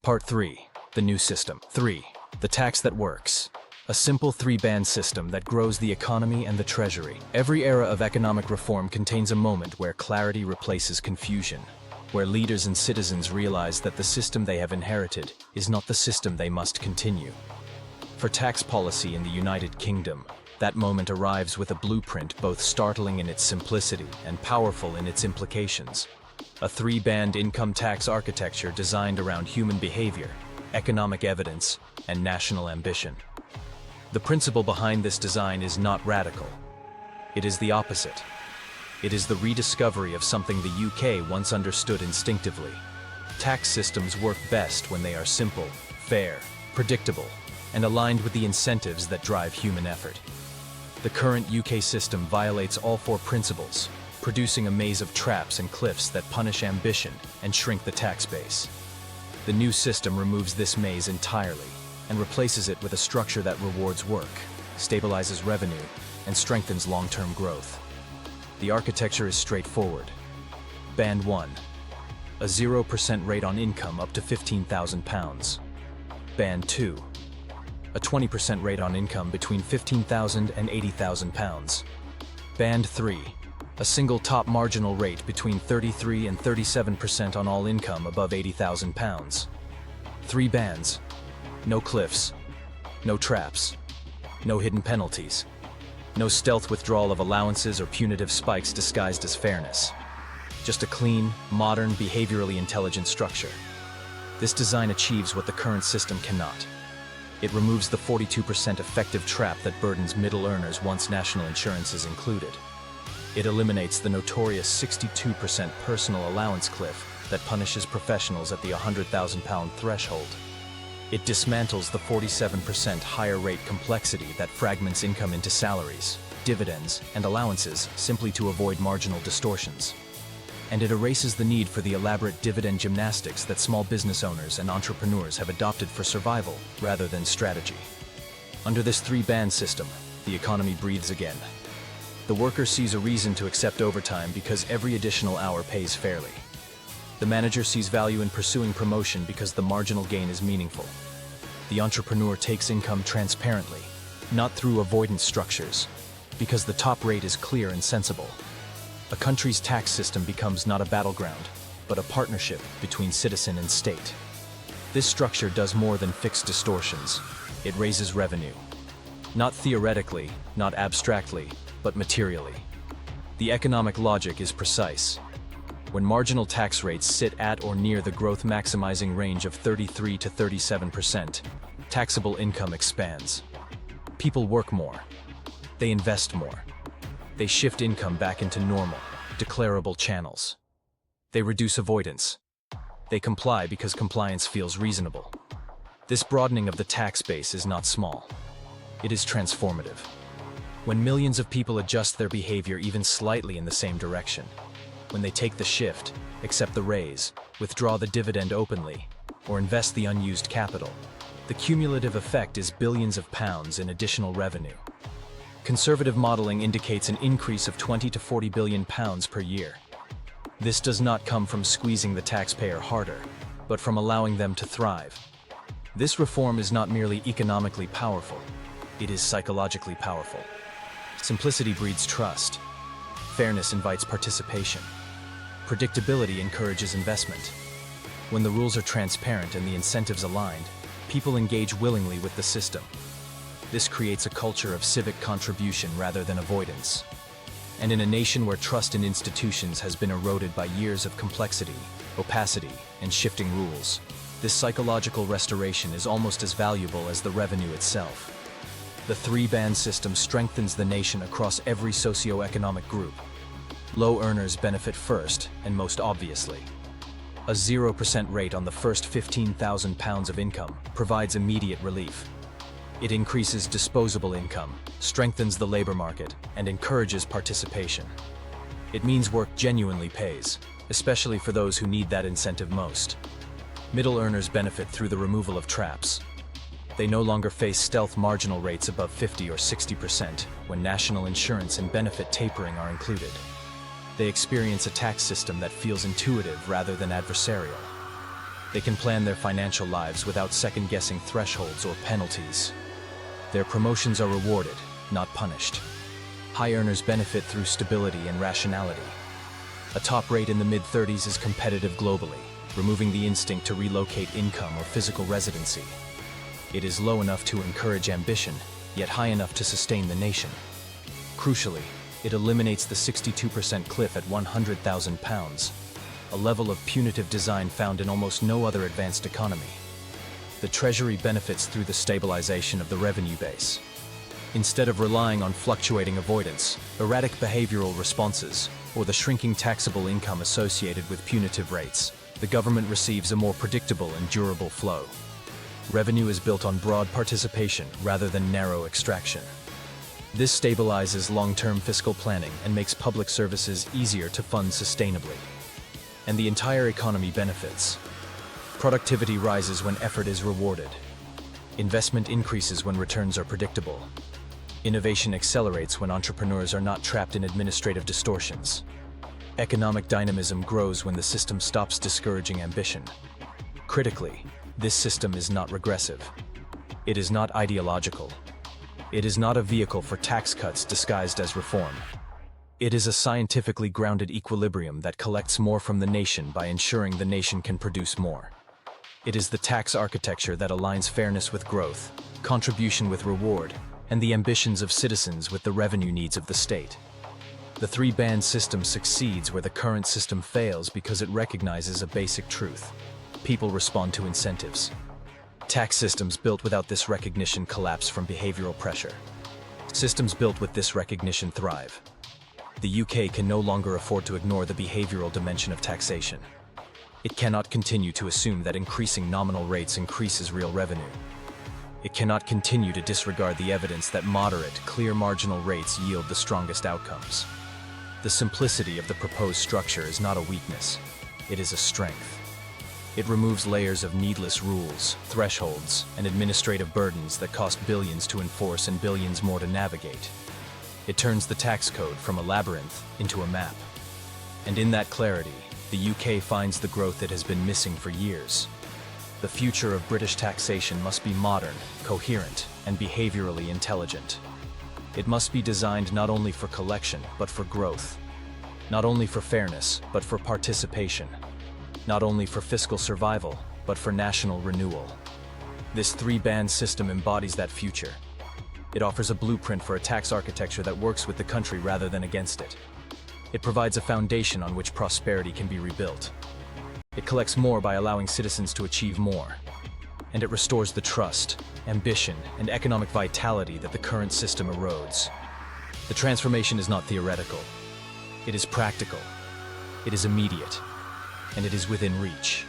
Part 3. The new system. 3. The tax that works. A simple three-band system that grows the economy and the treasury. Every era of economic reform contains a moment where clarity replaces confusion, where leaders and citizens realize that the system they have inherited is not the system they must continue. For tax policy in the United Kingdom, that moment arrives with a blueprint both startling in its simplicity and powerful in its implications. A three-band income tax architecture designed around human behavior, economic evidence, and national ambition. The principle behind this design is not radical. It is the opposite. It is the rediscovery of something the UK once understood instinctively. Tax systems work best when they are simple, fair, predictable, and aligned with the incentives that drive human effort. The current UK system violates all four principles, producing a maze of traps and cliffs that punish ambition and shrink the tax base. The new system removes this maze entirely and replaces it with a structure that rewards work, stabilizes revenue, and strengthens long-term growth. The architecture is straightforward. Band 1. A 0% rate on income up to £15,000. Band 2. A 20% rate on income between £15,000 and £80,000. Band 3. A single top marginal rate between 33 and 37% on all income above £80,000. 3 bands. No cliffs. No traps. No hidden penalties. No stealth withdrawal of allowances or punitive spikes disguised as fairness. Just a clean, modern, behaviorally intelligent structure. This design achieves what the current system cannot. It removes the 42% effective trap that burdens middle earners once national insurance is included. It eliminates the notorious 62% personal allowance cliff that punishes professionals at the £100,000 threshold. It dismantles the 47% higher rate complexity that fragments income into salaries, dividends, and allowances simply to avoid marginal distortions. And it erases the need for the elaborate dividend gymnastics that small business owners and entrepreneurs have adopted for survival rather than strategy. Under this three-band system, the economy breathes again. The worker sees a reason to accept overtime because every additional hour pays fairly. The manager sees value in pursuing promotion because the marginal gain is meaningful. The entrepreneur takes income transparently, not through avoidance structures, because the top rate is clear and sensible. A country's tax system becomes not a battleground, but a partnership between citizen and state. This structure does more than fix distortions. It raises revenue. Not theoretically, not abstractly, but materially. The economic logic is precise. When marginal tax rates sit at or near the growth-maximizing range of 33 to 37%, taxable income expands. People work more. They invest more. They shift income back into normal, declarable channels. They reduce avoidance. They comply because compliance feels reasonable. This broadening of the tax base is not small. It is transformative. When millions of people adjust their behavior even slightly in the same direction, when they take the shift, accept the raise, withdraw the dividend openly, or invest the unused capital, the cumulative effect is billions of pounds in additional revenue. Conservative modeling indicates an increase of 20 to 40 billion pounds per year. This does not come from squeezing the taxpayer harder, but from allowing them to thrive. This reform is not merely economically powerful, it is psychologically powerful. Simplicity breeds trust. Fairness invites participation. Predictability encourages investment. When the rules are transparent and the incentives aligned, people engage willingly with the system. This creates a culture of civic contribution rather than avoidance. And in a nation where trust in institutions has been eroded by years of complexity, opacity, and shifting rules, this psychological restoration is almost as valuable as the revenue itself. The three-band system strengthens the nation across every socio-economic group. Low earners benefit first and most obviously. A 0% rate on the first £15,000 of income provides immediate relief. It increases disposable income, strengthens the labor market, and encourages participation. It means work genuinely pays, especially for those who need that incentive most. Middle earners benefit through the removal of traps. They no longer face stealth marginal rates above 50 or 60% when national insurance and benefit tapering are included. They experience a tax system that feels intuitive rather than adversarial. They can plan their financial lives without second-guessing thresholds or penalties. Their promotions are rewarded, not punished. High earners benefit through stability and rationality. A top rate in the mid-30s is competitive globally, removing the instinct to relocate income or physical residency. It is low enough to encourage ambition, yet high enough to sustain the nation. Crucially, it eliminates the 62% cliff at £100,000, a level of punitive design found in almost no other advanced economy. The Treasury benefits through the stabilization of the revenue base. Instead of relying on fluctuating avoidance, erratic behavioral responses, or the shrinking taxable income associated with punitive rates, the government receives a more predictable and durable flow. Revenue is built on broad participation rather than narrow extraction. This stabilizes long-term fiscal planning and makes public services easier to fund sustainably. And the entire economy benefits. Productivity rises when effort is rewarded. Investment increases when returns are predictable. Innovation accelerates when entrepreneurs are not trapped in administrative distortions. Economic dynamism grows when the system stops discouraging ambition. Critically, this system is not regressive. It is not ideological. It is not a vehicle for tax cuts disguised as reform. It is a scientifically grounded equilibrium that collects more from the nation by ensuring the nation can produce more. It is the tax architecture that aligns fairness with growth, contribution with reward, and the ambitions of citizens with the revenue needs of the state. The three-band system succeeds where the current system fails because it recognizes a basic truth. People respond to incentives. Tax systems built without this recognition collapse from behavioral pressure. Systems built with this recognition thrive. The UK can no longer afford to ignore the behavioral dimension of taxation. It cannot continue to assume that increasing nominal rates increases real revenue. It cannot continue to disregard the evidence that moderate, clear marginal rates yield the strongest outcomes. The simplicity of the proposed structure is not a weakness, it is a strength. It removes layers of needless rules, thresholds, and administrative burdens that cost billions to enforce and billions more to navigate. It turns the tax code from a labyrinth into a map. And in that clarity, the UK finds the growth it has been missing for years. The future of British taxation must be modern, coherent, and behaviorally intelligent. It must be designed not only for collection, but for growth. Not only for fairness, but for participation. Not only for fiscal survival, but for national renewal. This three-band system embodies that future. It offers a blueprint for a tax architecture that works with the country rather than against it. It provides a foundation on which prosperity can be rebuilt. It collects more by allowing citizens to achieve more. And it restores the trust, ambition, and economic vitality that the current system erodes. The transformation is not theoretical. It is practical. It is immediate. And it is within reach.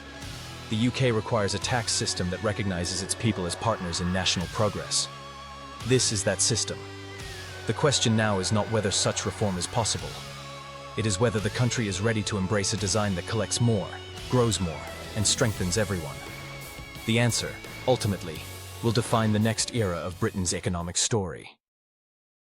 The UK requires a tax system that recognizes its people as partners in national progress. This is that system. The question now is not whether such reform is possible. It is whether the country is ready to embrace a design that collects more, grows more, and strengthens everyone. The answer, ultimately, will define the next era of Britain's economic story.